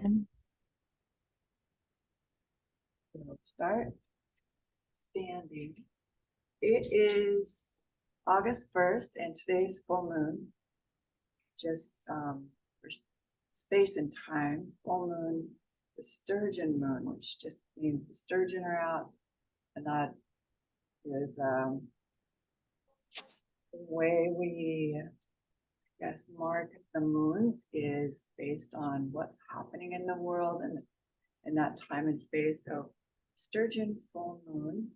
And we'll start standing. It is August 1st and today's full moon. Just for space and time, full moon, the sturgeon moon, which just means the sturgeon are out, and that is the way we mark the moons is based on what's happening in the world and in that time and space. So sturgeon full moon.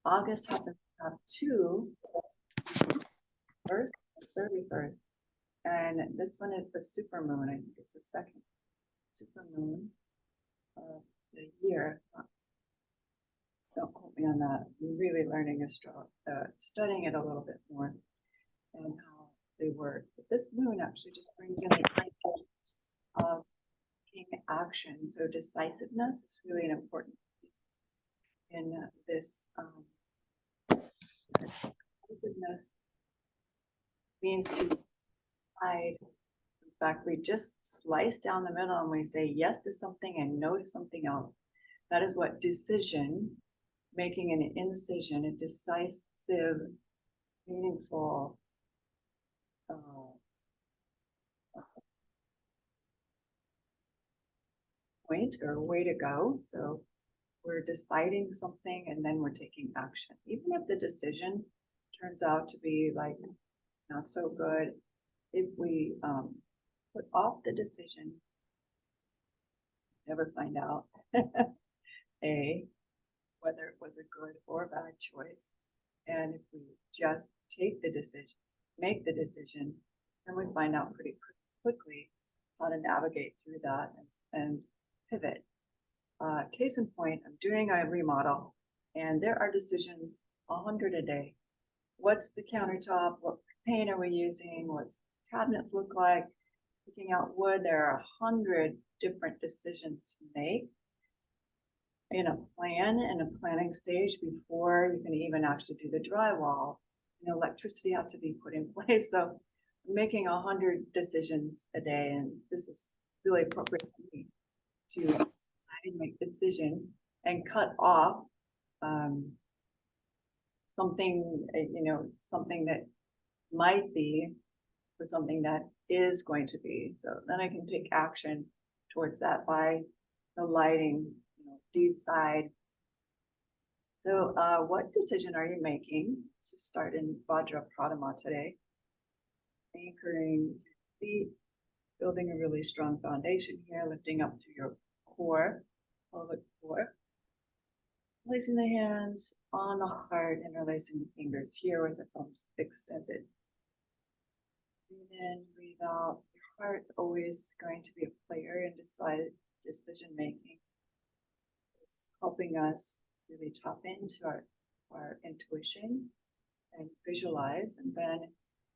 August happens to have two, 1st and 31st. And this one is the super moon. I think it's the second super moon of the year. Don't quote me on that. I'm really learning studying it a little bit more and how they work. But this moon actually just brings in the idea of taking action. So decisiveness is really an important piece in this. Decisiveness means to decide. In fact, we just slice down the middle and we say yes to something and no to something else. That is what decision, making an indecision, a decisive, meaningful point or way to go. So we're deciding something and then we're taking action. Even if the decision turns out to be like not so good, if we put off the decision, never find out whether it was a good or bad choice. And if we just take the decision, make the decision, then we find out pretty quickly how to navigate through that and pivot. Case in point, I'm doing a remodel and there are decisions 100 a day. What's the countertop? What paint are we using? What's cabinets look like? Picking out wood. There are 100 different decisions to make in a plan and a planning stage before you can even actually do the drywall. Electricity has to be put in place. So I'm making 100 decisions a day, and this is really appropriate for me to make the decision and cut off something, something that might be for something that is going to be. So then I can take action towards that by the lighting, decide. So what decision are you making to start in Vajra Pradama today? Anchoring feet, building a really strong foundation here, lifting up to your core, pelvic core. Placing the hands on the heart and releasing the fingers here with the thumbs extended. Breathe in, breathe out. Your heart's always going to be a player in decision making. It's helping us really tap into our intuition and visualize, and then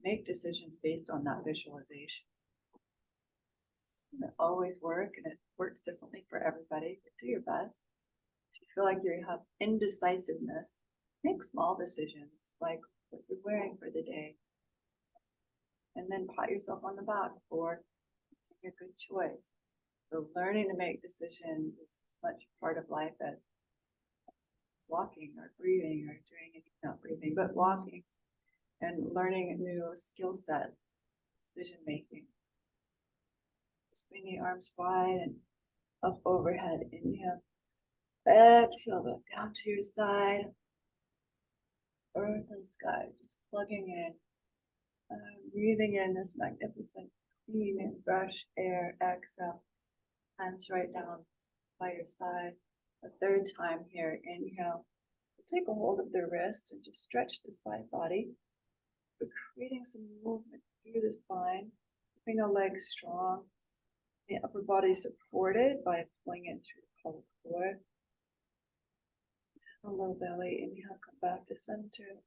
make decisions based on that visualization. It always works, and it works differently for everybody, but do your best. If you feel like you have indecisiveness, make small decisions like what you're wearing for the day, and then pat yourself on the back for making a good choice. So learning to make decisions is as much part of life as walking or breathing or doing anything, not breathing, but walking and learning a new skill set, decision making. Just bring the arms wide and up overhead. Inhale. Exhale, look down to your side. Earth and sky, just plugging in. Breathing in this magnificent, clean, fresh air. Exhale. Hands right down by your side. A third time here. Inhale. Take a hold of the wrist and just stretch the side body. We're creating some movement through the spine, keeping the legs strong. The upper body supported by pulling in through the pelvic floor. A low belly. Inhale, come back to center.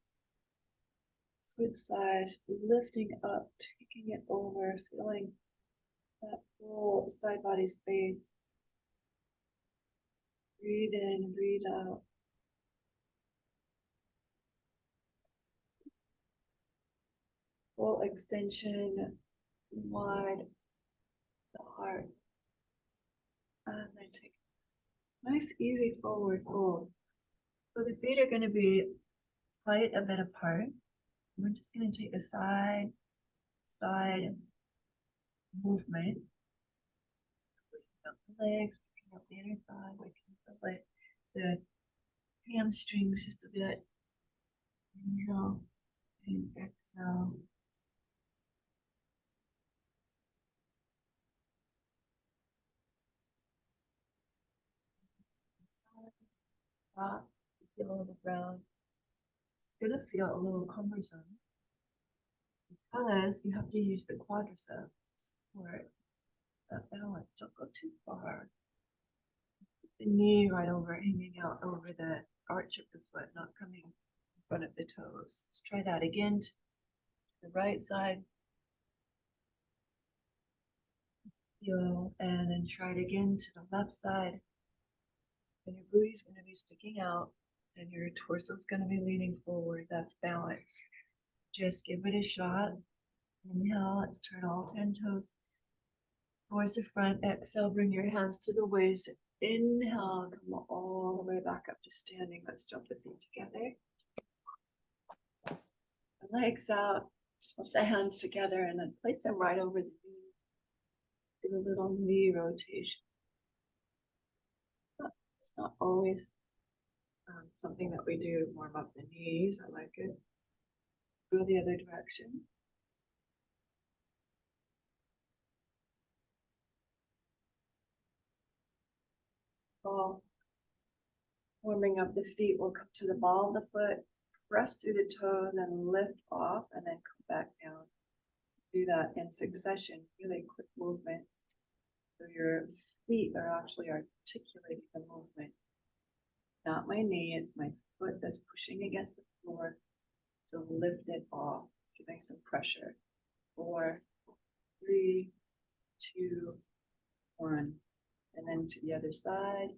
Switch sides, lifting up, taking it over, feeling that full side body space. Breathe in, breathe out. Full extension, wide the heart. And then take nice, easy forward fold. So the feet are going to be quite a bit apart. We're just going to take a side movement. Working up the legs, working up the inner thigh, working up the hamstrings just a bit. Inhale and exhale. Stop, feel on the ground. It's going to feel a little cumbersome because you have to use the quadriceps support that balance. Don't go too far. The knee right over, hanging out over the arch of the foot, not coming in front of the toes. Let's try that again to the right side. Feel, and then try it again to the left side. And your booty's going to be sticking out and your torso's going to be leaning forward. That's balance. Just give it a shot. Inhale, let's turn all 10 toes towards the front. Exhale, bring your hands to the waist. Inhale, come all the way back up to standing. Let's jump the feet together. The legs out, put the hands together, and then place them right over the knee. Do a little knee rotation. It's not always something that we do, warm up the knees. I like it. Go the other direction. Ball. Warming up the feet, we'll come to the ball of the foot, press through the toe, then lift off, and then come back down. Do that in succession, really quick movements. So your feet are actually articulating the movement. Not my knee, it's my foot that's pushing against the floor to lift it off. It's giving some pressure. 4, 3, 2, 1. And then to the other side,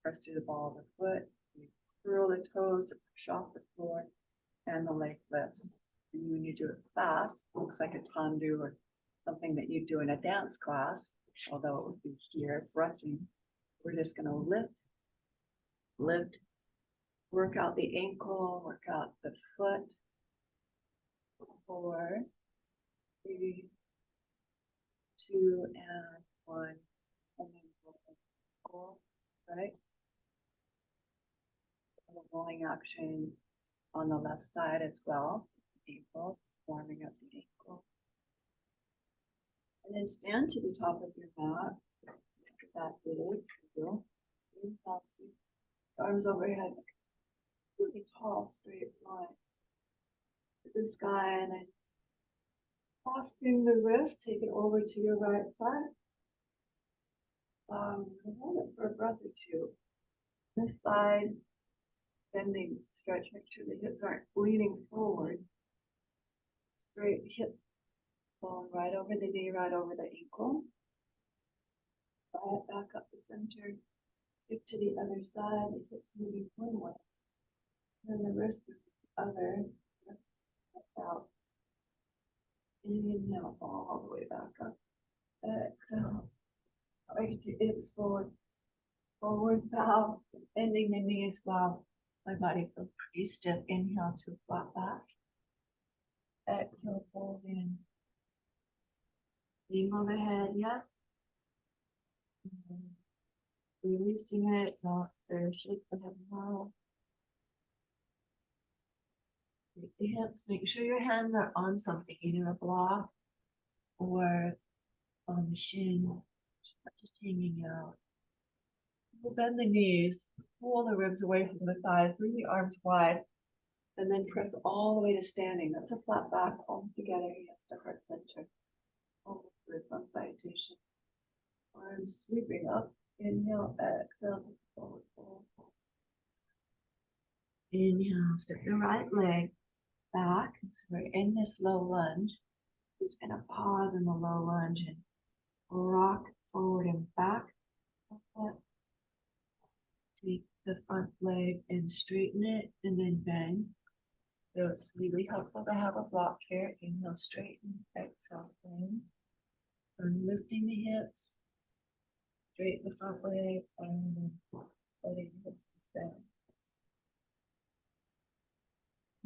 press through the ball of the foot. You curl the toes to push off the floor, and the leg lifts. And when you do it fast, it looks like a tendu or something that you do in a dance class, although it would be here, breathing. We're just going to lift, work out the ankle, work out the foot. 4, 3, 2, and 1. And then roll, right? A rolling action on the left side as well. Ankle, just warming up the ankle. And then stand to the top of your mat. That is good. Arms overhead. Really tall, straight line to the sky, and then clasping the wrist, take it over to your right side. Hold it for a breath or two. This side, bending, stretch, make sure the hips aren't leaning forward. Straight hip, falling right over the knee, right over the ankle. Right back up the center. Hip to the other side, the hips moving one way. And the wrist the other. Out. Inhale, all the way back up. Exhale. Right to hips forward. Forward bow. Bending the knees while my body feels pretty stiff. Inhale to flat back. Exhale, fold in. Being overhead, yes. Releasing it, not very shake the head now. The hips, make sure your hands are on something, either a block or on the shin, not just hanging out. We'll bend the knees, pull the ribs away from the thighs, bring the arms wide, and then press all the way to standing. That's a flat back, palms together against the heart center. Almost the sun salutation. Arms sweeping up. Inhale, exhale, forward, forward, forward. Inhale, step your right leg back. So we're in this low lunge. Just going to pause in the low lunge and rock forward and back. Take the front leg and straighten it and then bend. So it's really helpful to have a block here. Inhale, straighten, exhale, bend. And lifting the hips, Straighten the front leg and then letting the hips down.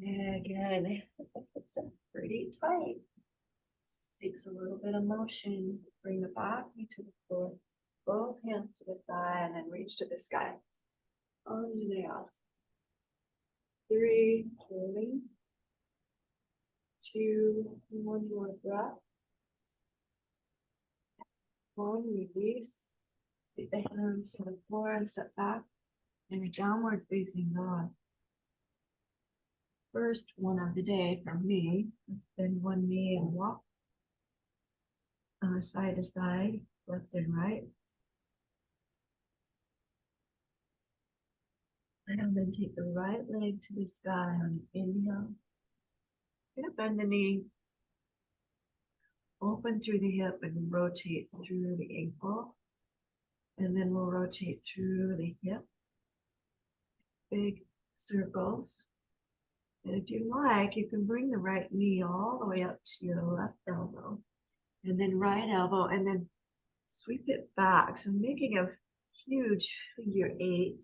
And again, the hips are pretty tight. This takes a little bit of motion. Bring the back knee to the floor, both hands to the thigh, and then reach to the sky. Anjaneyas. 3, holding. 2, one more breath. 1, release. Take the hands to the floor and step back in a downward facing dog. First one of the day for me. Bend one knee and walk side to side, left and right. And then take the right leg to the sky on an inhale. You're gonna bend the knee, open through the hip and rotate through the ankle. And then we'll rotate through the hip. Big circles. And if you like, you can bring the right knee all the way up to your left elbow. And then right elbow, and then sweep it back. So making a huge figure 8.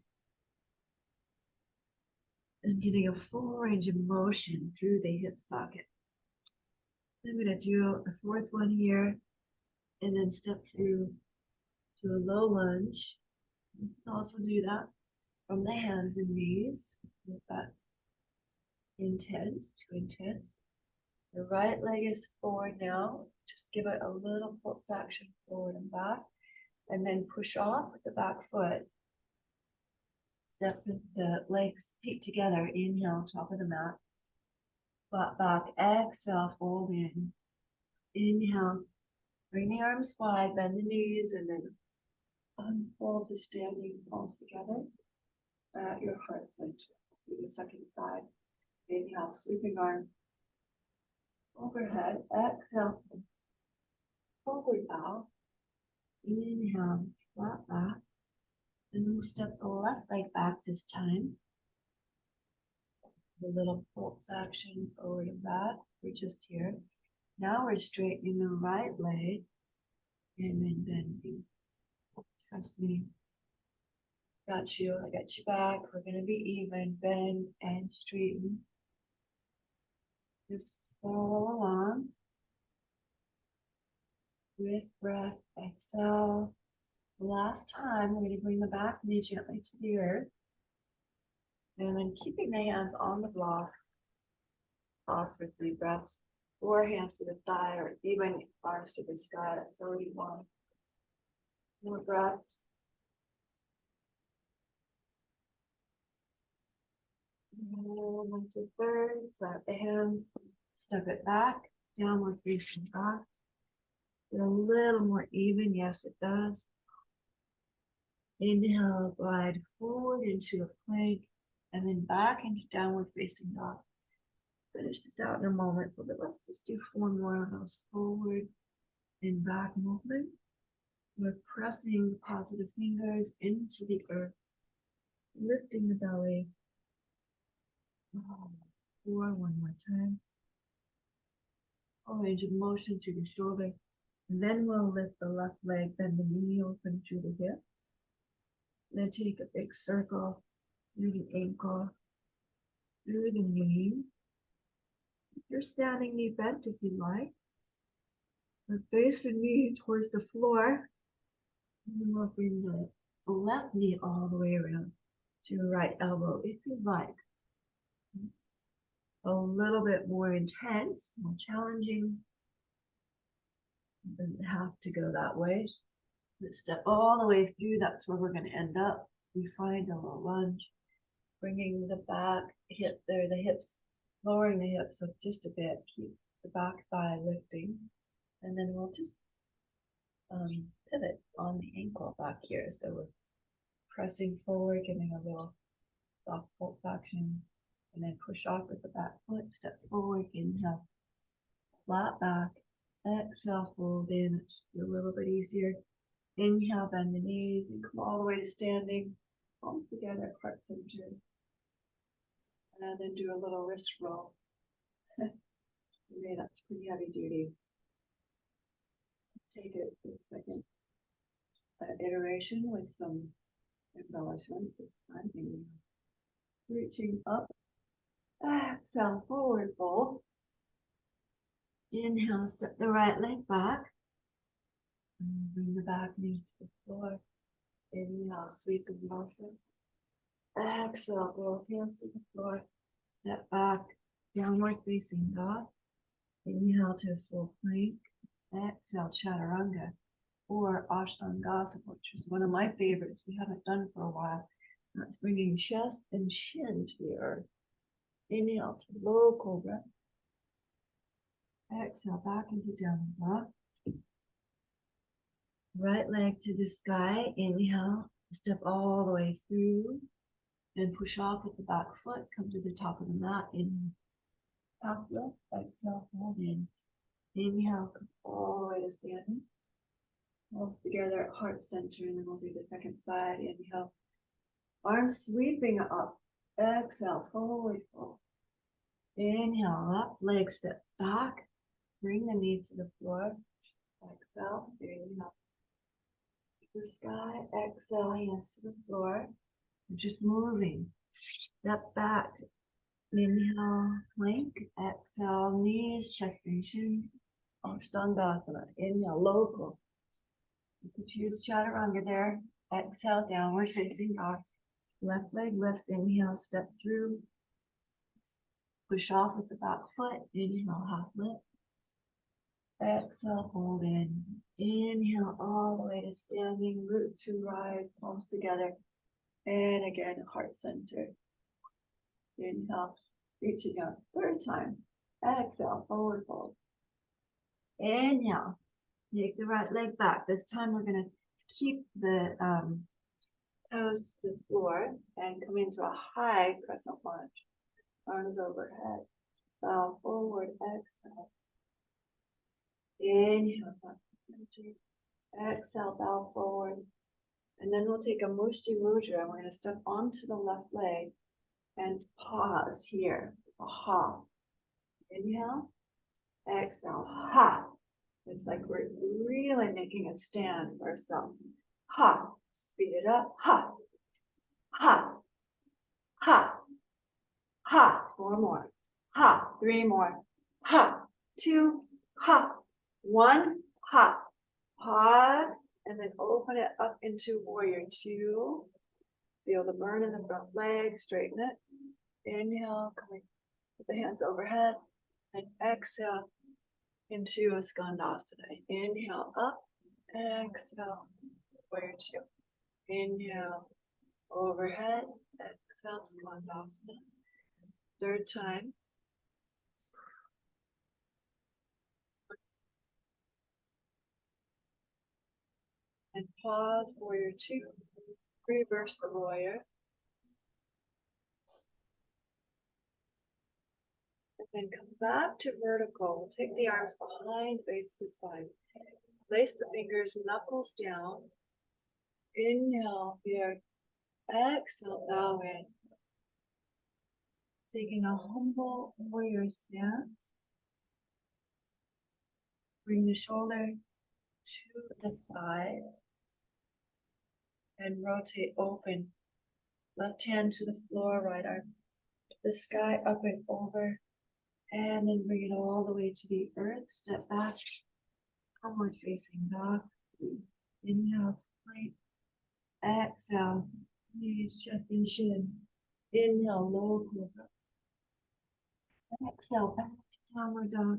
And getting a full range of motion through the hip socket. I'm going to do a 4th one here, and then step through to a low lunge. You can also do that from the hands and knees with that intense to intense. The right leg is forward now. Just give it a little pulse action forward and back, and then push off with the back foot. Step with the legs feet together. Inhale, top of the mat. Flat back. Exhale, fold in. Inhale. Bring the arms wide, bend the knees, and then unfold the standing palms together at your heart center. Do the second side. Inhale, sweeping arms overhead. Exhale, forward bow. Inhale, flat back. And we'll step the left leg back this time. A little pulse action forward and back. We're just here. Now we're straightening the right leg and then bending. Trust me. Got you. I got you back. We're going to be even. Bend and straighten. Just follow along. With breath, exhale. Last time, we're going to bring the back knee gently to the earth. And then keeping the hands on the block. Pause for 3 breaths. 4 hands to the thigh, or even arms to the sky. That's already 1. More breaths. And once a third, flat the hands. Step it back. Downward facing back. Get a little more even. Yes, it does. Inhale, glide forward into a plank, and then back into downward facing dog. Finish this out in a moment, but let's just do 4 more of those forward and back movement. We're pressing the positive fingers into the earth, lifting the belly. 4, one more time. Full range of motion through the shoulder. And then we'll lift the left leg, bend the knee open through the hip. Then take a big circle through the ankle, through the knee. You're standing knee bent if you like. But face the knee towards the floor. And then we'll bring the left knee all the way around to your right elbow if you like. A little bit more intense, more challenging. It doesn't have to go that way. Let's step all the way through. That's where we're going to end up. We find a little lunge, bringing the back hip there, the hips, lowering the hips up just a bit. Keep the back thigh lifting, and then we'll just pivot on the ankle back here. So we're pressing forward, giving a little soft pulse action, and then push off with the back foot. Step forward, inhale, flat back. Exhale, fold in. It's a little bit easier. Inhale, bend the knees and come all the way to standing. Palms together, heart center. And then do a little wrist roll. Okay, that's pretty heavy duty. Take it for a second. iteration with some embellishments this time. Maybe reaching up, exhale, forward fold. Inhale, step the right leg back. And bring the back knee to the floor. Inhale, sweep in motion. Exhale, both hands to the floor. Step back, downward facing dog. Inhale to full plank. Exhale, chaturanga or ashtanga, which is one of my favorites we haven't done for a while. That's bringing chest and shin to the earth. Inhale to low cobra. Exhale, back into downward dog. Right leg to the sky. Inhale, step all the way through and push off with the back foot. Come to the top of the mat. Inhale, half lift. Exhale, hold in. Inhale, come all the way to standing. Hold together at heart center, and then we'll do the second side. Inhale, arms sweeping up. Exhale, forward fold. Inhale, up, leg steps back. Bring the knee to the floor. Exhale, inhale to the sky. Exhale, hands to the floor. We're just moving. Step back. Inhale, plank. Exhale, knees, chest and shin. Ashtanga. Inhale, local. You could choose chaturanga there. Exhale, downward facing dog. Left leg lifts. Inhale, step through. Push off with the back foot. Inhale, half lift. Exhale, hold in. Inhale all the way to standing. Root to rise, palms together. And again, heart center. Inhale, reaching out. Third time. Exhale, forward fold. Inhale. Take the right leg back. This time we're going to keep the toes to the floor and come into a high crescent lunge. Arms overhead. Bow forward. Exhale. Inhale. Exhale. Bow forward. And then we'll take a Mushti Mudra. We're going to step onto the left leg and pause here. Ha. Inhale. Exhale. Ha. It's like we're really making a stand for ourselves. Ha. Speed it up. Ha. Ha. Ha. Ha. 4 more. Ha. 3 more. Ha. 2. Ha. 1. Ha. Pause. And then open it up into warrior 2. Feel the burn in the front leg. Straighten it. Inhale. Coming with the hands overhead. And exhale into a skandasana. Inhale up, exhale, warrior 2. Inhale, overhead, exhale, skandasana. Third time. And pause, warrior 2. Reverse the warrior. And then come back to vertical. We'll take the arms behind, base the spine. Place the fingers, knuckles down. Inhale here. Exhale, bow in. Taking a humble warrior stance. Bring the shoulder to the side. And rotate open. Left hand to the floor, right arm to the sky, up and over. And then bring it all the way to the earth. Step back. Downward facing dog. Inhale to plank. Exhale. Knees, chest, and shin. Inhale, low cobra. Exhale, back to downward dog.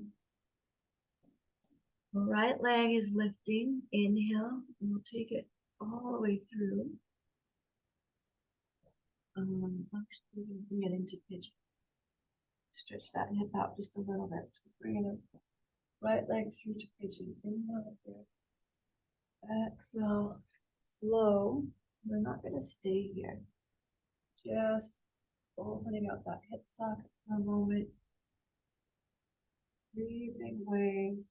The right leg is lifting. Inhale. And we'll take it all the way through. Actually, bring it into pigeon. Stretch that hip out just a little bit. So bring it up. Right leg through to pigeon. Inhale there. Exhale. Slow. We're not going to stay here. Just opening up that hip socket for a moment. 3 big waves.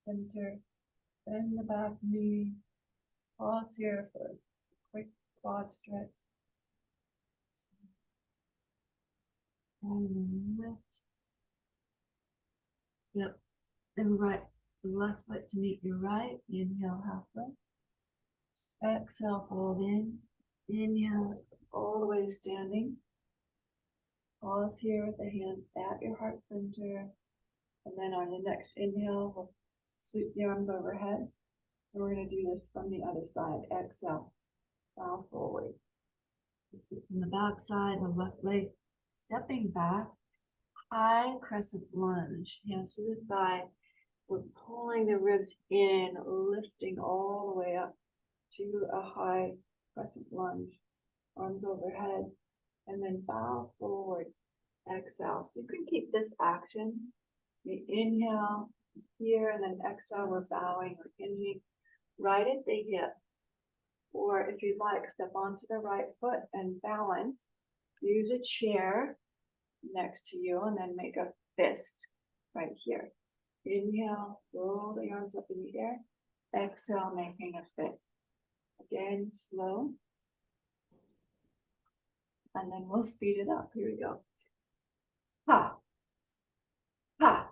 Center. Bend the back knee. Pause here for a quick quad stretch. And lift. Yep. And right, left foot to meet your right. Inhale, halfway. Exhale, fold in. Inhale, all the way to standing. Pause here with the hands at your heart center. And then on your next inhale, we'll sweep the arms overhead. And we're going to do this from the other side. Exhale, bow forward. From the back side, the left leg stepping back. High crescent lunge. Hands to the thigh. We're pulling the ribs in, lifting all the way up to a high crescent lunge. Arms overhead. And then bow forward. Exhale. So you can keep this action. We inhale here and then exhale. We're bowing or hinging right at the hip. Or if you'd like, step onto the right foot and balance. Use a chair next to you and then make a fist right here. Inhale, roll the arms up in the air. Exhale, making a fist. Again, slow. And then we'll speed it up. Here we go. Ha, ha,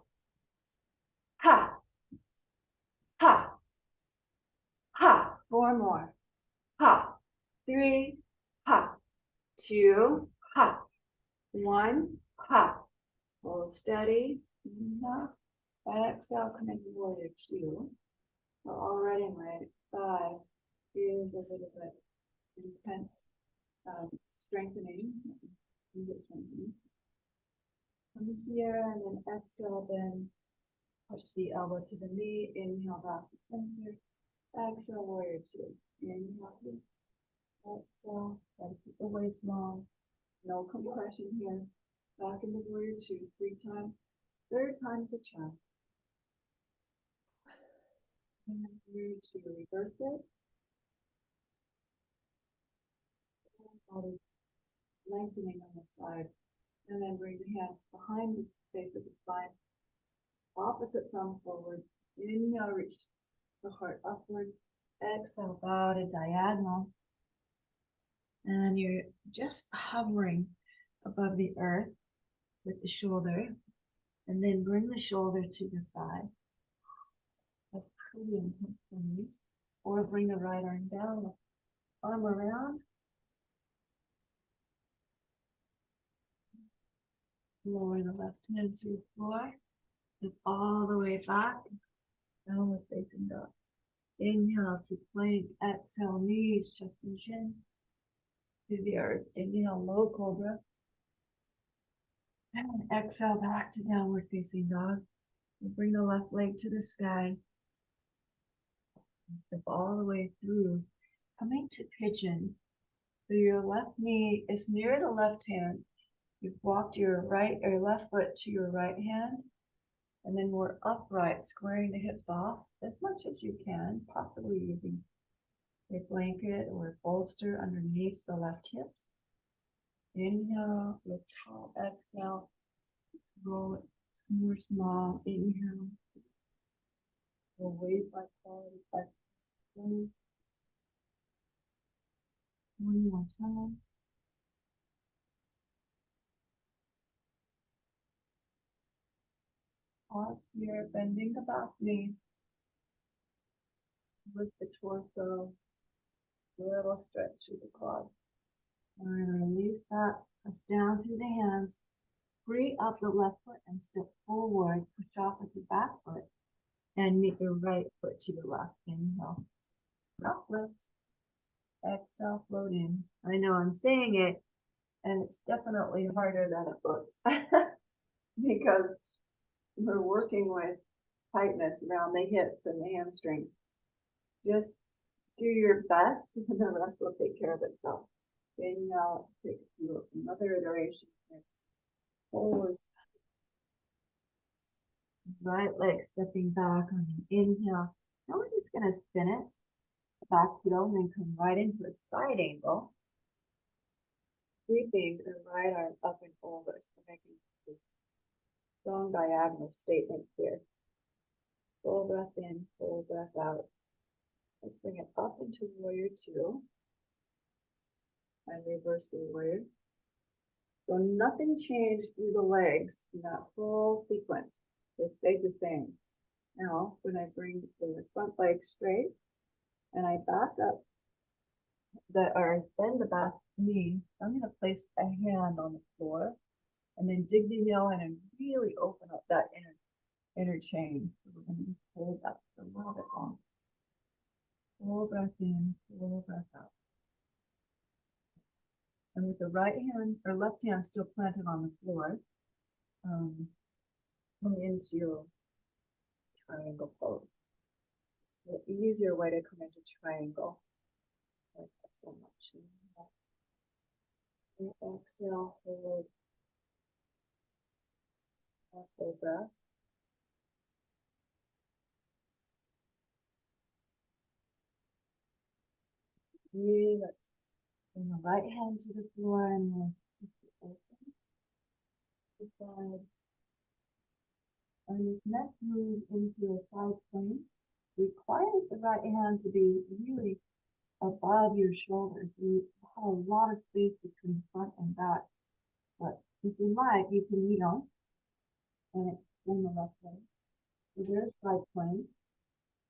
ha, ha, ha. 4 more. Ha, 3, ha, 2, ha, 1, ha. Hold steady. Inhale. Exhale, come into warrior 2. We're already in my thigh. Feels a little bit intense strengthening. Come here and then exhale, then push the elbow to the knee. Inhale back to center. Exhale, warrior 2. Inhale, exhale, try to keep the waist long. No compression here. Back into warrior 2, 3 times. 3rd time's a charm. And warrior 2, reverse it. Body lengthening on the side. And then bring the hands behind the face of the spine. Opposite thumb forward. Inhale, reach the heart upward. Exhale, bow to diagonal. And you're just hovering above the earth with the shoulder. And then bring the shoulder to the thigh. That's pretty intense for me. Or bring the right arm down, arm around. Lower the left hand to the floor. And all the way back. Downward facing dog. Inhale to plank. Exhale, knees, chest and chin to the earth. Inhale, low cobra. And exhale back to downward facing dog. And bring the left leg to the sky. Step all the way through. Coming to pigeon. So your left knee is near the left hand. You've walked your right or left foot to your right hand. And then we're upright, squaring the hips off as much as you can, possibly using a blanket or a bolster underneath the left hips. Inhale, lift tall, exhale, roll it more small, inhale, we'll wait by quality, exhale, 1 more time. Pause here, bending the back knee, lift the torso, little stretch through the quads. And release that, press down through the hands, free up the left foot and step forward, push off with the back foot, and meet your right foot to the left. Inhale, up lift, exhale, float in. I know I'm saying it, and it's definitely harder than it looks because we're working with tightness around the hips and the hamstrings. Just do your best, and the rest will take care of itself. Inhale, take another iteration. Forward. Right leg stepping back on the inhale. Now we're just going to spin it back heel and then come right into a side angle. Sweeping the right arm up and over. So we're making this strong diagonal statement here. Full breath in, full breath out. Let's bring it up into warrior 2. And reverse the warrior. So nothing changed through the legs in that full sequence. They stayed the same. Now, when I bring the front leg straight and I back up or bend the back knee, I'm going to place a hand on the floor and then dig the heel in and really open up that inner chain. So we're going to hold that for a little bit longer. Full breath in, full breath out. And with the right hand or left hand still planted on the floor, come into your triangle pose. The easier way to come into triangle. Like that so much. And exhale, hold. Full breath. Really let's bring the right hand to the floor and we'll just open the side. And this next move into a side plank requires the right hand to be really above your shoulders. So you have a lot of space between front and back. But if you like, you can kneel and extend the left leg. So there's side plank.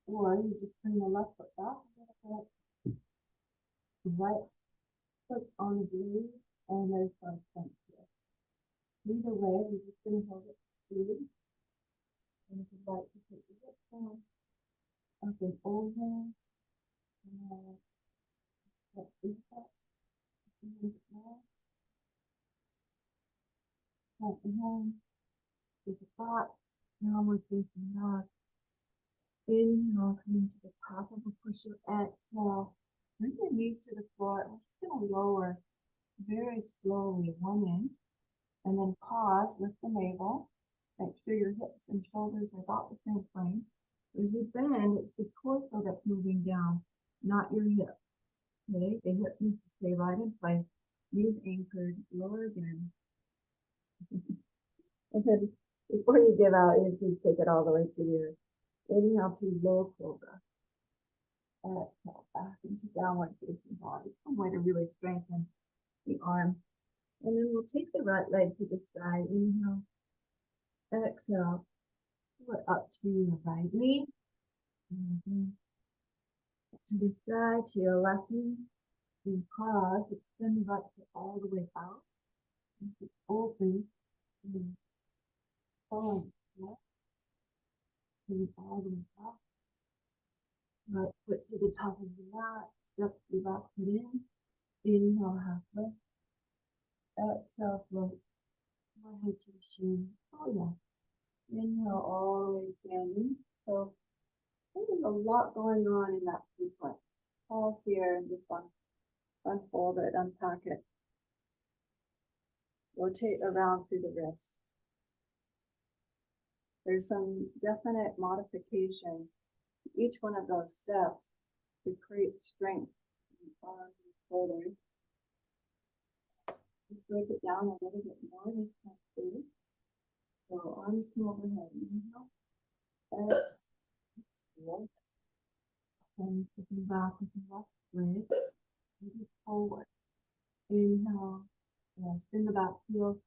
Or you just bring the left foot back a little bit. The right foot on the blade and there's side plank here. Either way, we're just going to hold it straight. And if you'd like to take the hip down, up and over, and let's do that. Front and hand, to the back, downward facing dog. Inhale, come to the top of a push-up. Exhale, bring your knees to the floor. We're just going to lower very slowly 1 inch, and then pause, lift the navel. Make sure your hips and shoulders are about the same plane. As you bend, it's the torso that's moving down, not your hip. Okay, the hip needs to stay right in place. Knees anchored, lower again. And then before you give out, you just take it all the way to your inhale to low cobra. Exhale back into downward facing dog. It's one way to really strengthen the arm. And then we'll take the right leg to the side. Inhale. Exhale. Pull it up to your right knee. To the side, to your left knee. And pause. Extend the right foot all the way out. And keep open. And forward. And all the way up. Right foot to the top of the mat. Step the back foot in. Inhale, half lift. Exhale, float. Head to the shin. Oh yeah. Inhale, all the way standing. So there's a lot going on in that sequence. Pause here and just unfold it, unpack it. Rotate around through the wrist. There's some definite modifications to each one of those steps to create strength in the arms and shoulders. Just break it down a little bit more this time too. So arms come overhead. Inhale. Exhale. And sticking back with the left leg. Just forward. Inhale. And spin the back heel.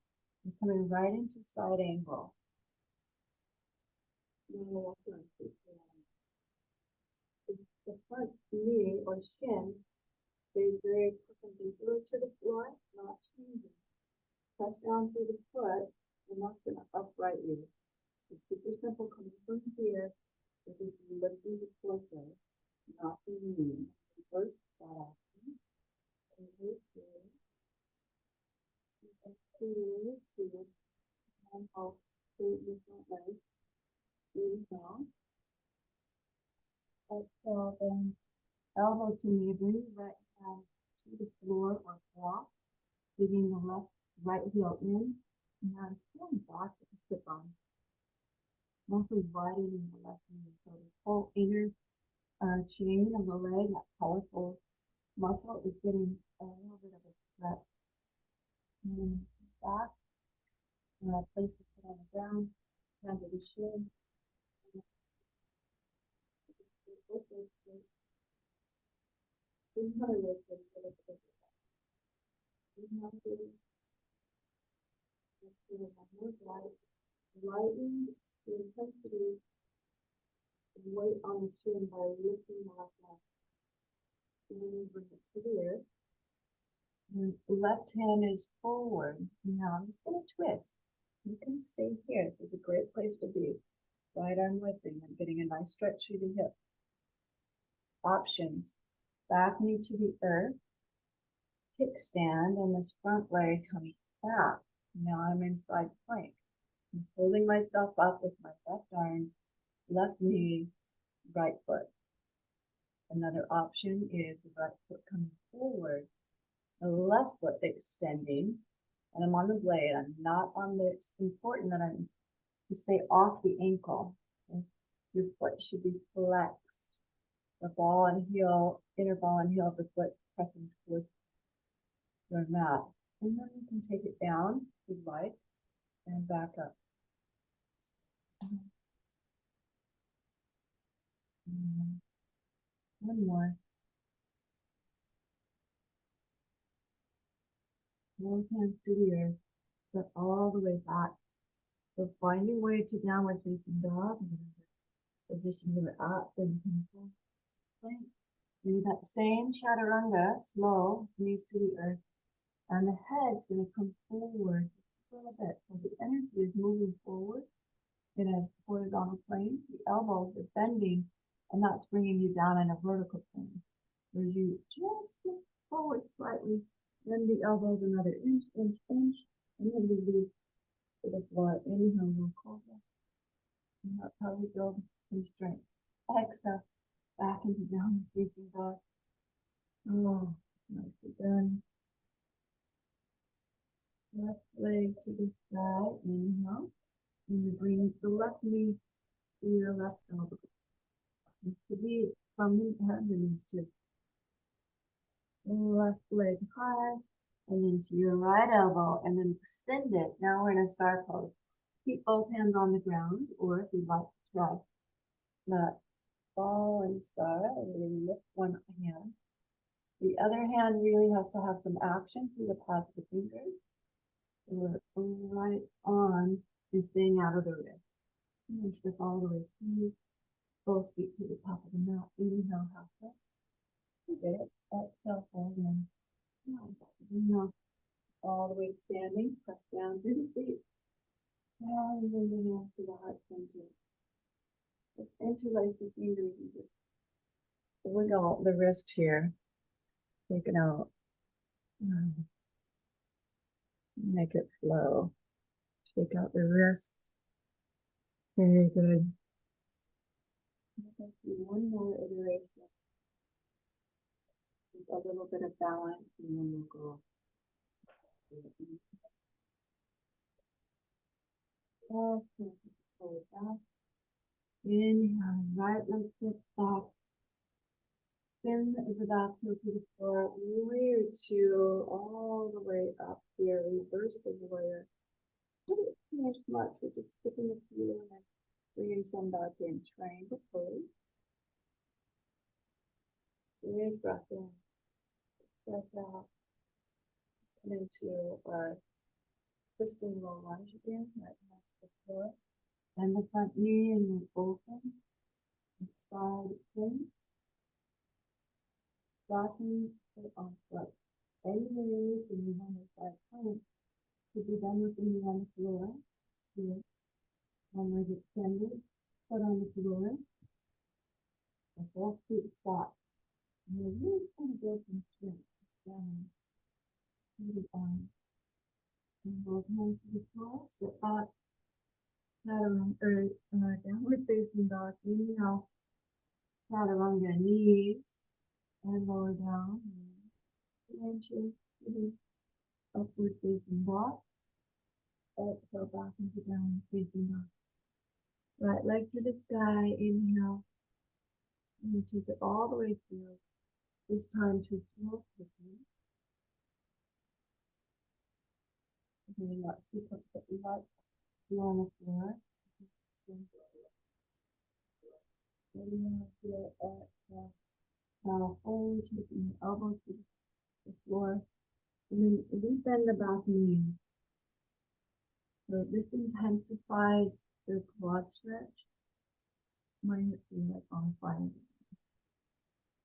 And coming right into side angle. The front knee or shin stays very perpendicular to the floor, not changing. Press down through the foot, and that's going to upright you. It's super simple coming from here. This is lifting the torso, not the knee. Reverse that action. Reverse here. Two. And hold straight your front leg. Inhale. Exhale, then elbow to knee, bring the right hand to the floor or block, digging the right heel in, and now pulling back with the slip on. Mostly widening the left knee. So the whole inner chain of the leg, that powerful muscle, is getting a little bit of a stretch. And then back, place the foot on the ground, hand to the shin. Lightly the intensity of weight on the chin by lifting the left leg. And then you bring it to the earth. The left hand is forward. Now I'm just going to twist. You can stay here. This is a great place to be. Right arm lifting and getting a nice stretch through the hip. Options. Back knee to the earth. Kickstand and this front leg coming back. Now I'm in side plank. I'm holding myself up with my left arm, left knee, right foot. Another option is the right foot coming forward, the left foot extending, and I'm on the blade. I'm not on the, it's important that I'm to stay off the ankle. Okay? Your foot should be flexed. The ball and heel, inner ball and heel of the foot pressing towards your mat. And then you can take it down if you'd like and back up. One more. Both hands to the earth, but all the way back. So find your way to downward facing dog. Position your up and plank. Do that same chaturanga, slow, knees to the earth. And the head's going to come forward a little bit. So the energy is moving forward in a horizontal plane. The elbows are bending, and that's bringing you down in a vertical plane. As you just look forward slightly, then the elbows another inch, and then we leave to the floor. Inhale, we'll cobra. And that's how we build some strength. Exhale, back into downward facing dog. Oh, nicely done. Left leg to the sky. Inhale. And you bring the left knee to your left elbow. It should be from the knees to left leg high, and then to your right elbow, and then extend it. Now we're in a star pose. Keep both hands on the ground, or if you'd like to try that ball and star, and then lift one hand. The other hand really has to have some action through the pads of the fingers. We're right on and staying out of the wrist. And then step all the way through. Both feet to the top of the mat. Inhale, half step. Good. Exhale, fold in. Inhale, all the way standing. Press down through the feet. And then the hands to the heart center. Just interlace the fingers and just wiggle the wrist here. Take it out. Make it flow. Shake out the wrist. Very good. Let's do one more iteration. With a little bit of balance, and then we'll go. Forward back. Inhale, right leg steps back. Spin the back heel to the floor. Warrior two, all the way up here. Reverse the warrior. Don't finish much. We're just skipping a few and then bringing some back in. Triangle pose. Big breath in. Breath out. And into our twisting low lunge again. Right next to the floor. And the front knee and then open. Side plank. Rocking foot on foot. Any variation you want to side plank should be done with the knee on the floor. Here. One leg extended. Foot on the floor. And both feet stop. And you're really trying to build some strength. Down. To the arm. And both hands to the floor. Step back. Downward facing dog. Inhale. Chaturanga knees. And lower down. 2 inches to the upward facing dog. Exhale back into downward facing dog. Right leg to the sky. Inhale. And you take it all the way through. This time to floor quickly. Doing that sequence that we like. On the floor. Now forward, taking the elbow to the floor. And then we bend the back knee. So this intensifies the quad stretch. My hips are like on fire.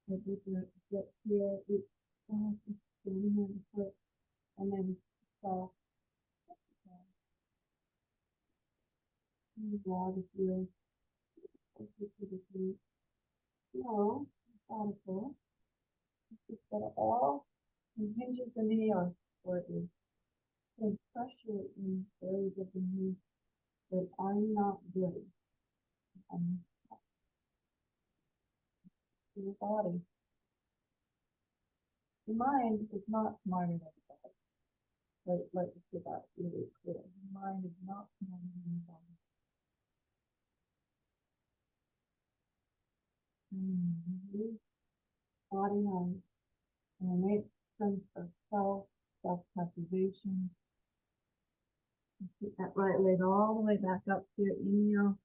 So we can get here, we just standing on the foot, and then soft. Draw the heel, to the feet. Slow, methodical. Just get it all and hinges the knee on slightly. Put pressure in areas of the knee that are not good. And to your body. Your mind is not smarter than the body. Let's get that really clear. Your mind is not smarter than the body. Body knows. And innate sense of self-preservation. Keep that right leg all the way back up to your inhale.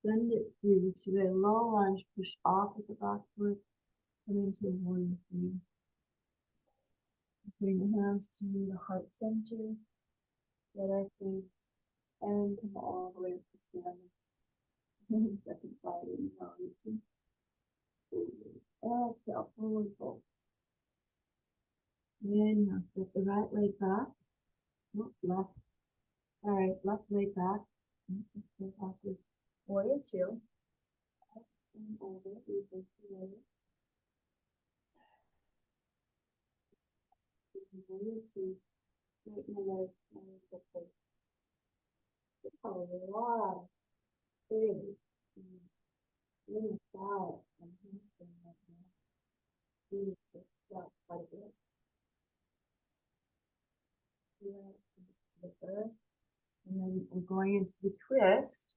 Send it through to a low lunge, push off with the back foot, come into a warrior three. Bring the hands to the heart center, directly, and come all the way up to standing. Second side, inhale, reaching. Exhale, forward fold. Inhale, step the right leg back. Left. All right, left leg back. Warrior two. And over, reverse the warrior. Warrior two. Straighten the legs and the foot. A lot of big in the side and hamstring right now. Really just stop quite a bit. Here, the third. And then we're going into the twist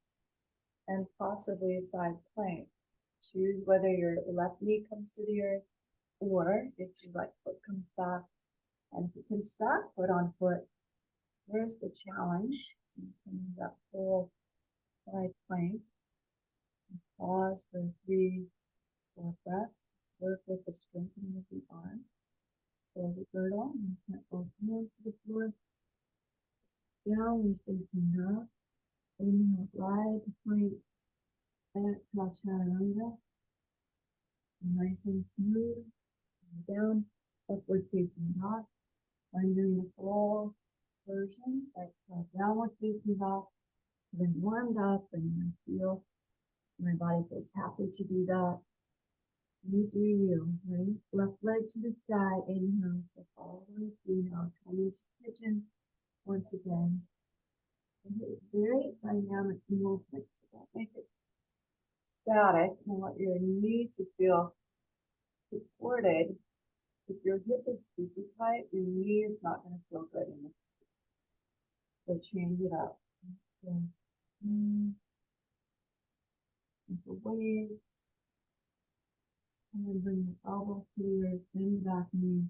and possibly a side plank. Choose whether your left knee comes to the earth or if your right foot comes back. And if you can stack foot on foot, there's the challenge. You can use that full side plank. Pause for 3, 4 breaths. Work with the strengthening of the arm. Pull the girdle and plant both hands to the floor. Downward facing dog. Inhale, glide the plank. Exhale, chaturanga. Nice and smooth. Down, upward facing dog. I'm doing the full version. Exhale, downward facing dog. Then warmed up and I feel my body feels happy to do that. You do you, right? Left leg to the sky, inhale, step all the way through now, come into pigeon once again. And it's very dynamic movement, so don't make it static. You want your knee to feel supported. If your hip is super tight, your knee is not going to feel good in this. So change it up. Okay. Away. And then bring the elbow to your thin back knee.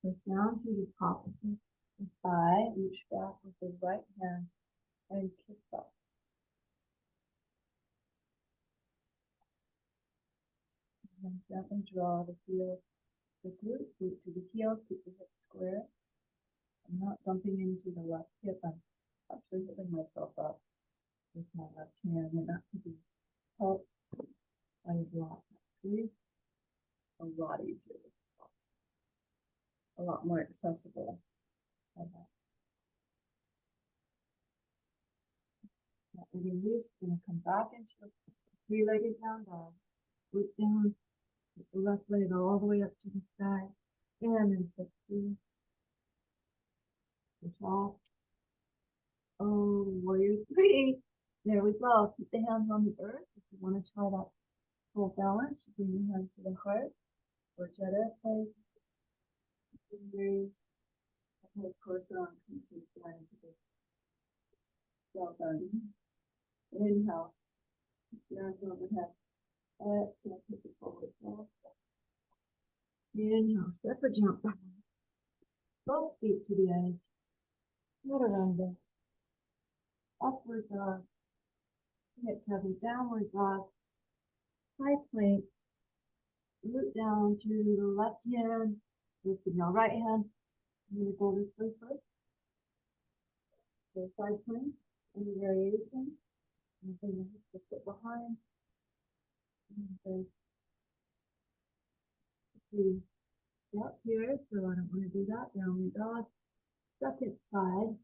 Press down to the top of the thigh, reach back with the right hand and kick up. And then gently draw the heel, the glute to the heel, keep the hip square. I'm not bumping into the left hip, I'm actually holding myself up with my left hand, and that could be helped by a block. Actually, a lot easier, a lot more accessible. Release, we're going to come back into a three-legged down dog. Root down, with the left leg all the way up to the sky, and then step 2. Push off. Oh, warrior 3. There we go. Keep the hands on the earth. If you want to try that full balance, bring your hands to the heart. Or Jetta place. Fingers. Of course, on come to the sky into the well done. Inhale. Hands overhead. Exhale, take it forward. Inhale, step or jump back. Both feet to the edge. Chaturanga. Upward dog. Hips heavy, downward dog. High plank. Root down to the left hand. Let's signal right hand. I'm going to go this way first. So side plank, any variation, and then the foot behind. And then we up here, so I don't want to do that. Down the dog. Second side.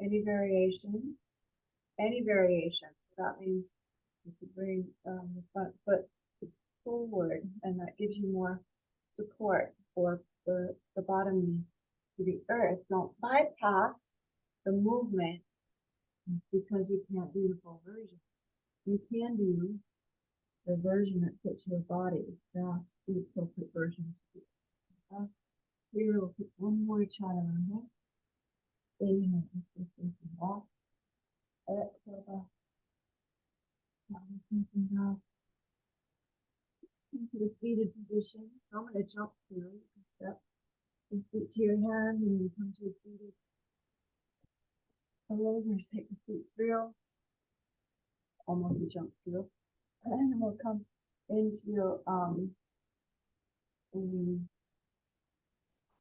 Any variation, any variation. So that means you could bring the front foot forward, and that gives you more support for the bottom knee to the earth. Don't bypass the movement because you can't do the full version. You can do the version that fits your body. That's the appropriate version. Here we'll put one more chaturanga. Inhale, facing back. Exhale back. Facing back. Into the seated position. I'm going to jump through. You can step your feet to your hand and you come to a seated pose or take the feet through. Almost a jump through. And then we'll come into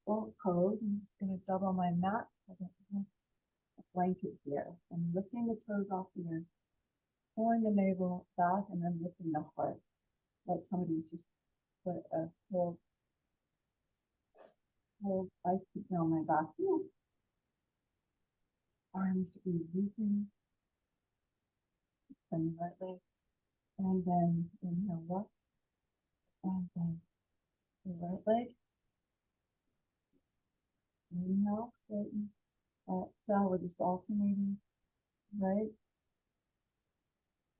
boat pose. I'm just going to double my mat. I don't have a blanket here. I'm lifting the toes off the earth, pulling the navel back, and then lifting the heart. Like somebody's just put a whole ice cube on my back. Arms releasing. And the right leg. And then inhale up. And then the right leg. Inhale, straighten. Exhale, we're just alternating. Right.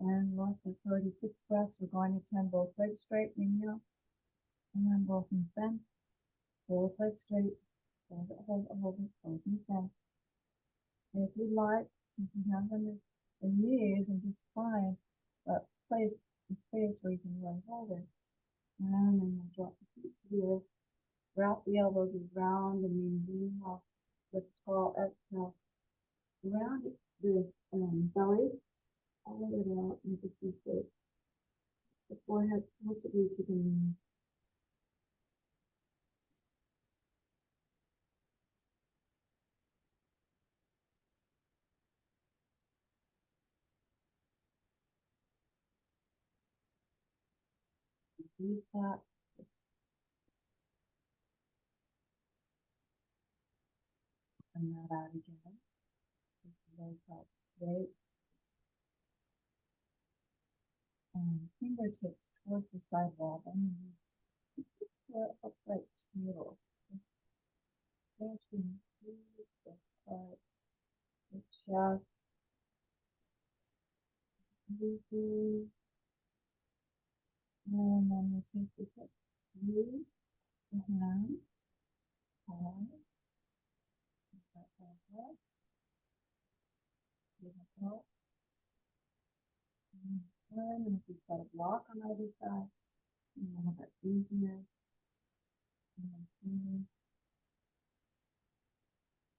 And left for 36 breaths. We're going to 10 both legs straight. Inhale. And then both knees bend. Both legs straight. Hold it, hold it, hold it. Both knees bend. If you like, you can hand on the knees and just find a place, a space where you can really hold it. And then we'll drop the feet to the earth. Wrap the elbows around the knees. Inhale. Lift tall. Exhale. Round the belly. All it out. Make a C shape. The forehead possibly to the knee. Use that. And that out again. Legs out straight. And fingertips towards the side wall. Then foot upright heel. Stretching through the heart, the chest, breathing. And then we take the foot through the hand, palm, that elbow, beautiful. And if you've got a block on either side, you will have that easier.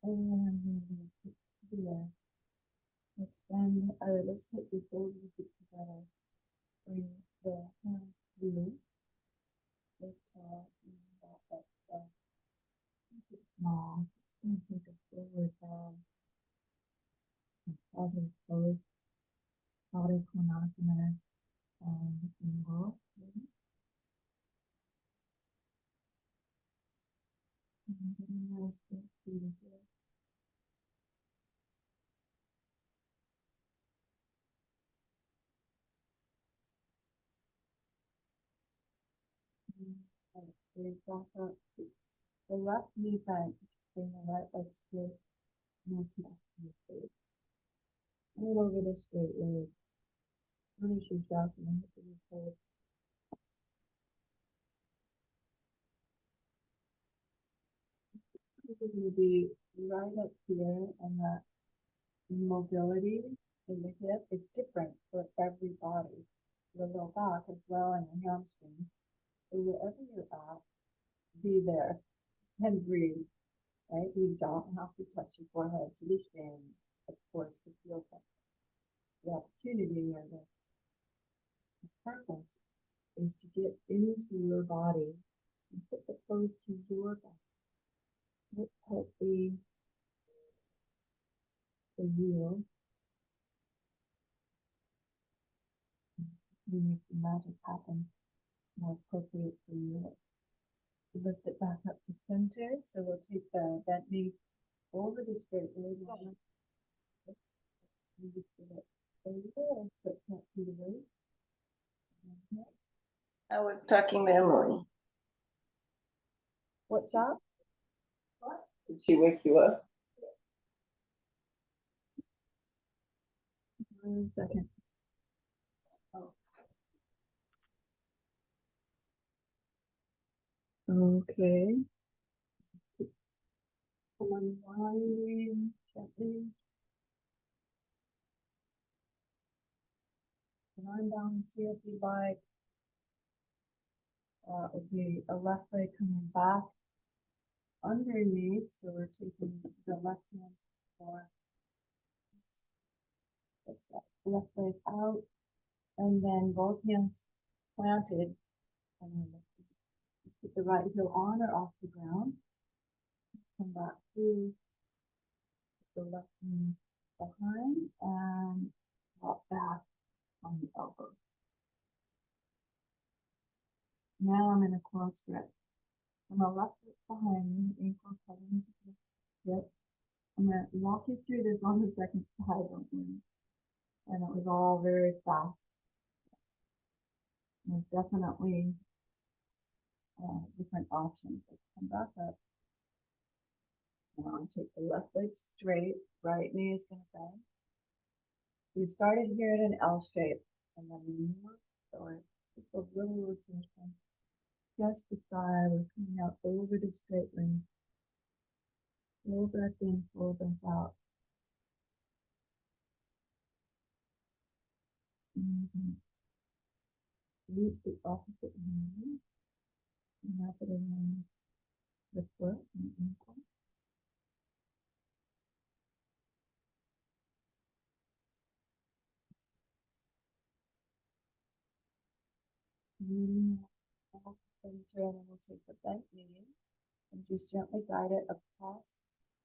And then we sit here. Extend, let's take the shoulders a bit together. Bring the hands through. Lift tall and back up. Keep it small. And take a forward bow. Other pose. Body Konasana. Angle. And getting those straight through here. Raise back up. The left knee bent. Bring the right leg straight. More to the straight. And over the straight leg. Finish your Shasana. Hip and hold. This is going to be right up here, and that mobility in the hip is different for everybody. The low back as well, and your hamstring. So wherever you're at, be there and breathe. Right? You don't have to touch your forehead to the shin, of course, to feel the opportunity or the purpose is to get into your body and put the pose to your body. Hip healthy, for you. You make the magic happen more appropriate for you. Lift it back up to center. So we'll take the bent knee over the straight leg line. You just get it a little bit back to the waist. Okay. I was talking to Emily. What's up? Did she wake you up? 1 second. Okay. Come on, winding gently. An arm down here if you like. Would be a left leg coming back underneath. So we're taking the left hand for left leg out, and then both hands planted. And then put the right heel on or off the ground. Come back through the left knee behind and drop back on the elbow. Now I'm in a quad stretch. I'm gonna left foot behind me, ankles heading to the hip. I'm gonna walk you through this on the second side, don't worry. And it was all very fast. There's definitely different options. Let's come back up. Now I'll take the left leg straight, right knee is gonna bend. We started here at an L shape, and then we moved forward, just a little rotation. Just the thigh, we're coming out over the straight leg. Full breath in, full breath out. Loop the opposite knee. Wrap it around the foot and ankle. Center, and then we'll take the bent knee and just gently guide it across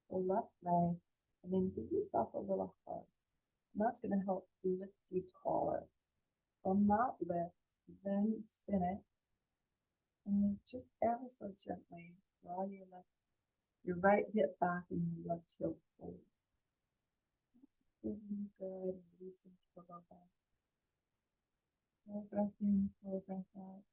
the left leg, and then give yourself a little hug. And that's going to help lift you taller. From that lift, then spin it, and just ever so gently draw your right hip back and your left heel forward. Feeling good, and releasing to the low back. Full breath in, full breath out.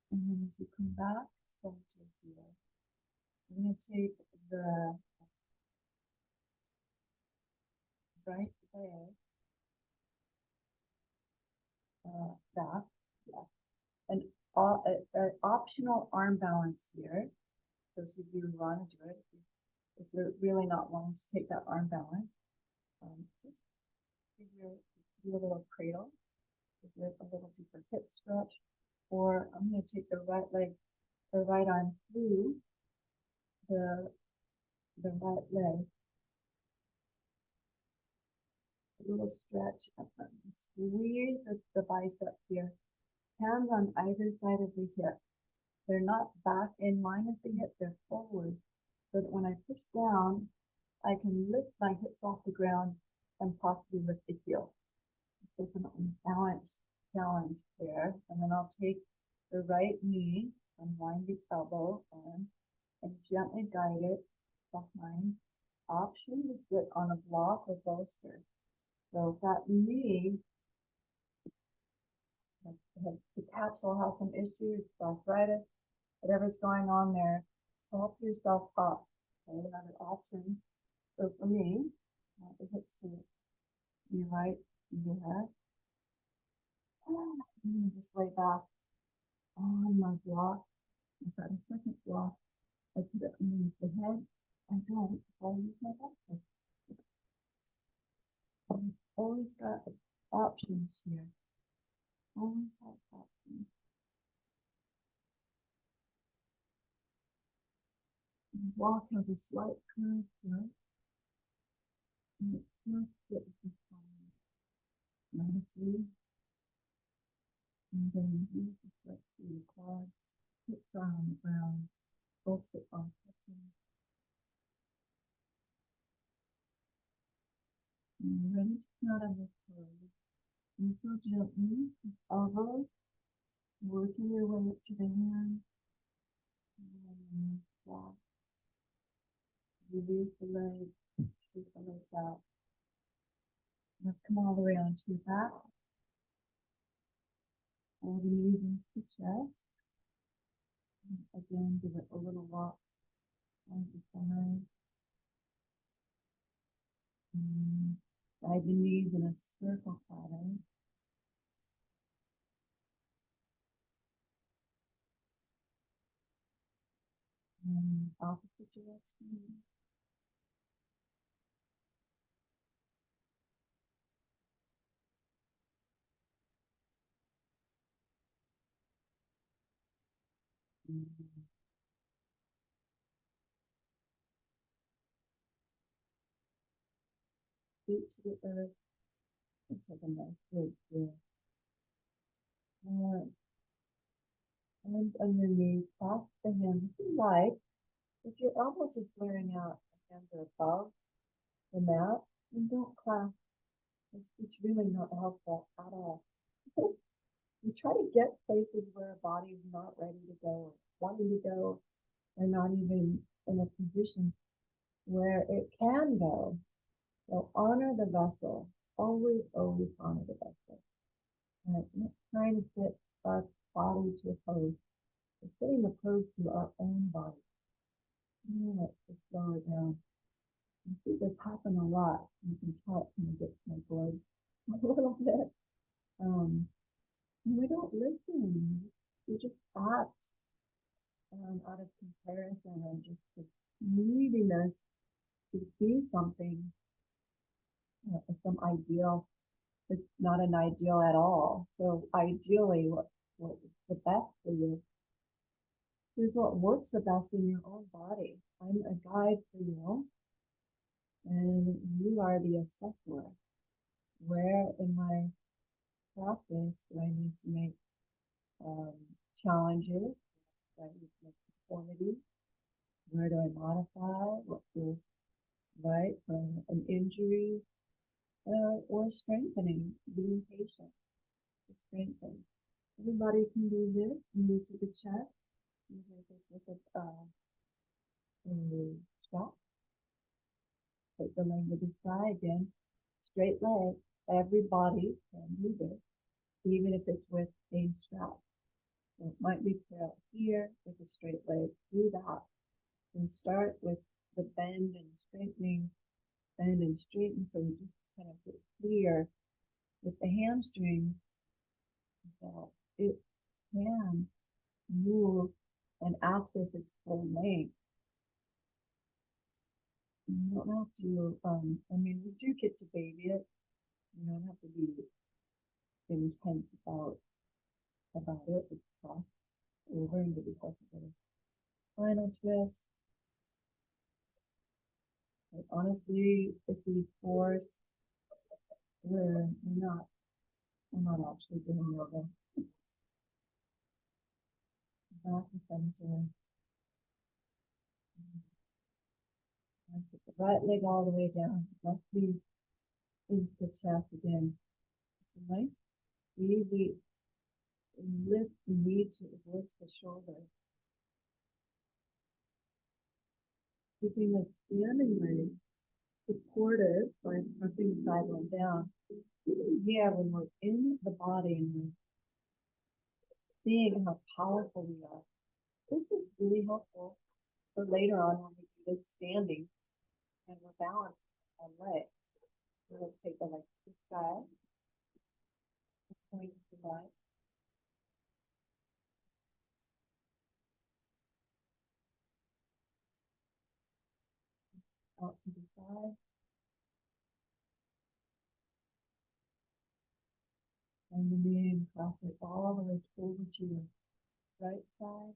And then as you come back, center here. I'm going to take the right leg back, yeah. And an optional arm balance here. Those of you who want to do it, if you're really not wanting to take that arm balance, just do a little cradle, give it a little deeper hip stretch, or I'm going to take the right leg, the right arm through the right leg, a little stretch, squeeze the bicep here, hands on either side of the hip. They're not back in line with the hip, they're forward, so that when I push down, I can lift my hips off the ground and possibly lift the heel. Definitely balance challenge there. And then I'll take the right knee, unwind the elbow arm, and gently guide it behind. Option to sit on a block or bolster. So if that knee, the capsule has some issues, arthritis, whatever's going on there, help yourself up. Okay, another option. So for me, the hips to be right there. And just lay back on my block. I've got a second block. I put it underneath the head. I don't. I use my back. I've always got options here. Always have options. The block has a slight curve here. And it just fits the spine nicely. And then you use the stretch through the quad, hips are on the ground. Pulse it on. And ready to come out of the pose. And so gently, elbows, working your way up to the hand. And yeah. Release the legs, shoot the legs out. Let's come all the way onto your back. Pull the knees into the chest. And again, give it a little rock on the side. And guide the knees in a circle pattern. And opposite direction. And feet to the earth. And take a nice big breath. Hands underneath, clasp the hands if you like. If your elbows are flaring out, the hands are above the mat, and don't clasp. It's really not helpful at all. You try to get places where a body is not ready to go, or wanting to go, or not even in a position where it can go. So honor the vessel. Always, always honor the vessel. Not trying to fit our body to a pose. We're fitting the pose to our own body. Let's just slow it down. I see this happen a lot. You can tell it kind of gets my blood a little bit. And we don't listen. We just act out of comparison and just the neediness to be something, some ideal. It's not an ideal at all. So ideally, what is the best for you is what works the best in your own body. I'm a guide for you, and you are the assessor. Where in my practice do I need to make challenges? Do I need to make conformity? Where do I modify? What feels right from an injury or strengthening? Being patient to strengthen. Everybody can do this. Move to the chest. You can take with a strap. Take the leg to the side again. Straight leg. Everybody can do this, even if it's with a strap. So it might be put here with a straight leg. Do that. And start with the bend and straightening, bend and straighten. So we just kind of get clear with the hamstring. So it can move and access its full length. You don't have to, I mean, we do get to baby it. You don't have to be intense about it. It's tough. Over and give yourself a little final twist. But honestly, if we force, we're not actually doing yoga. Back to center. And put the right leg all the way down. Left knee into the chest again. Nice, easy lift the knee to lift the shoulder. Keeping the standing leg supported by pressing the side leg down. Yeah, when we're in the body and we're seeing how powerful we are, this is really helpful for later on when we do this standing and we're balanced on leg. We'll take the leg to the side, point to the right. Out to the side. And the knee and cross it all the way over to your right side.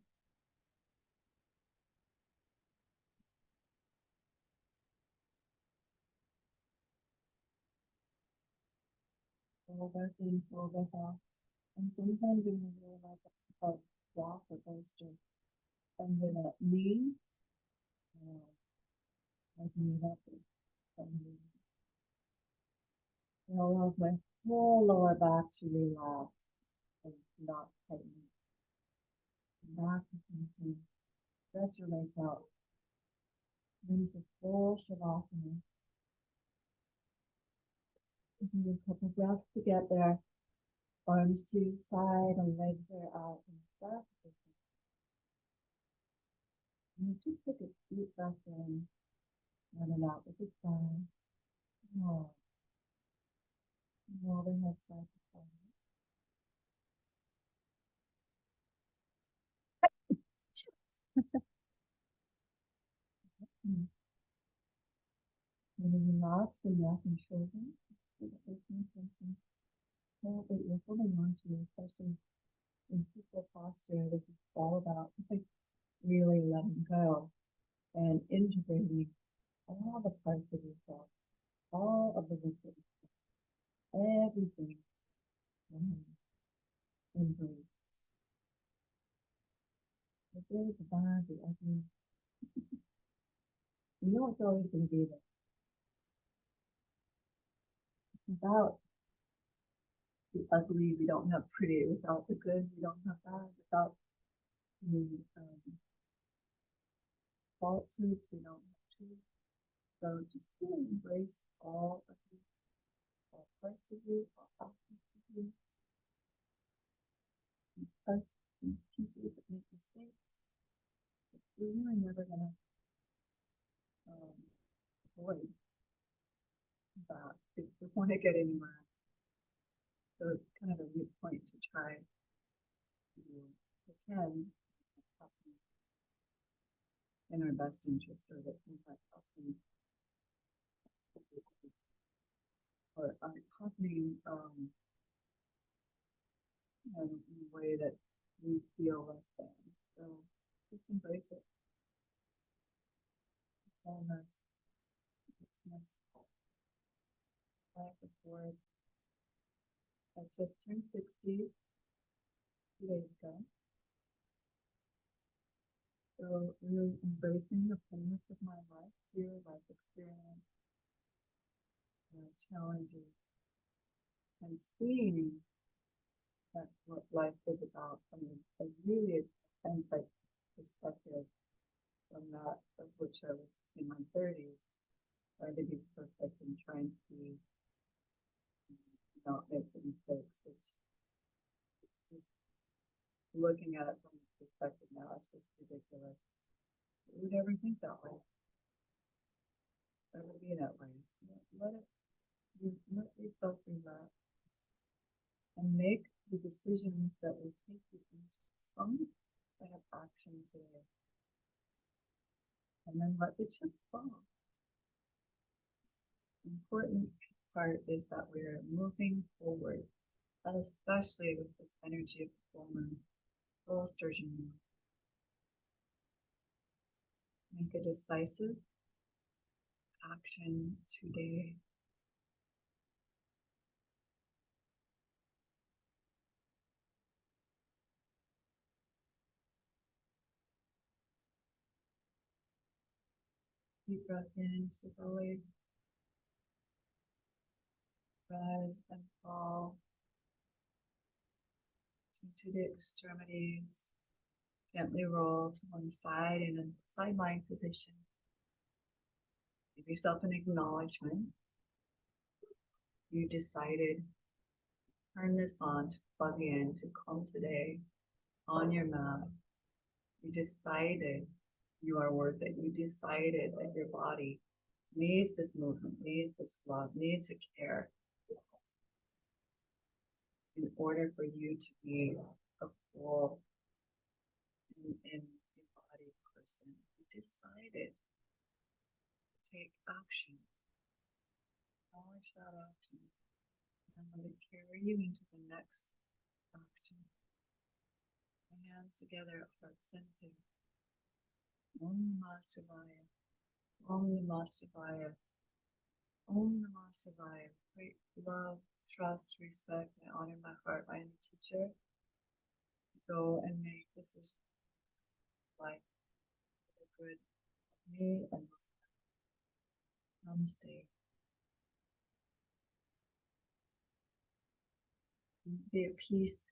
Full breath in, full breath out. And sometimes when you realize a walk or poster, under that knee. Open it up and allows my whole lower back to relax and not tighten. Back and stretch your legs out. Into full shavasana. Do a couple breaths to get there. Arms to the side and legs are out and back. And just take a deep breath in and out with the sigh. Roll the head side to side. When you relax the neck and shoulders, hold that you're holding on to, especially in peaceful posture. This is all about like really letting go and integrating all the parts of yourself, all of the wisdom, everything, embrace. The good, the bad, the ugly. You know it's always going to be there. Without the ugly, we don't have pretty. Without the good, we don't have bad. Without the falsehoods, we don't have truth. So just to embrace all of you, all parts of you, all aspects of you, and parts and pieces that make mistakes. We're really never going to avoid that if we want to get anywhere. So it's kind of a new point to try to pretend it's happening in our best interest, or that things are happening or aren't happening in a way that we feel less than. So just embrace it. Wholeness, richness, life before. I just turned 60 2 days ago. So really embracing the fullness of my life, here, life experience, challenges, and seeing that's what life is about from a really insight perspective, from that of which I was in my 30s, trying to be perfect and trying to be, not make the mistakes, which just looking at it from this perspective now, it's just ridiculous. Who would ever think that way? Ever be that way? Let yourself relax and make the decisions that will take you into some kind of action today. And then let the chips fall. The important part is that we're moving forward, especially with this energy of the full moon, full sturgeon moon. Make a decisive action today. Deep breath into the belly. Rise and fall into the extremities. Gently roll to one side in a side lying position. Give yourself an acknowledgement. You decided, turn this on to plug in, to come today on your mat. You decided you are worth it. You decided that your body needs this movement, needs this love, needs a care in order for you to be a full and embodied person. You decided to take action. Acknowledge that action and let it carry you into the next action. Hands together, heart centered. Om Namah Shivaya. Om Namah Shivaya. Om Namah Shivaya. Great love, trust, respect. I honor my heart, my inner teacher. Go and make decisions. life. Good. Me and namaste. Be at peace